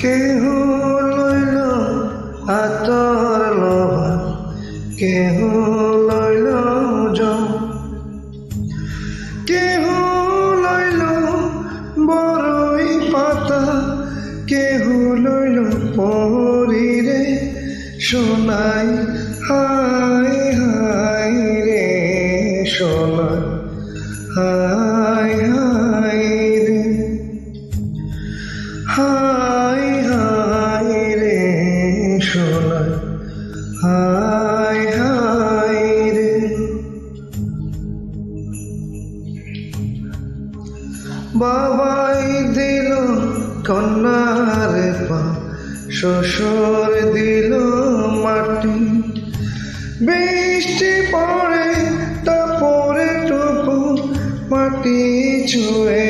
কেহ লইল আতর লভা, কেহ লইল জম, কেহ লইল বরই পাতা, কেহ লইল পরিরে সোনাই। হায় হায় রে সোনাই, হায় হায় রে, হায় হায় রে সোনাই, হায় হায় রে। বাবাই দিল কন্যার পা, শ্বশুর দিল মাটি, বৃষ্টি পড়ে তা পরে টুকু মাটি ছুঁয়ে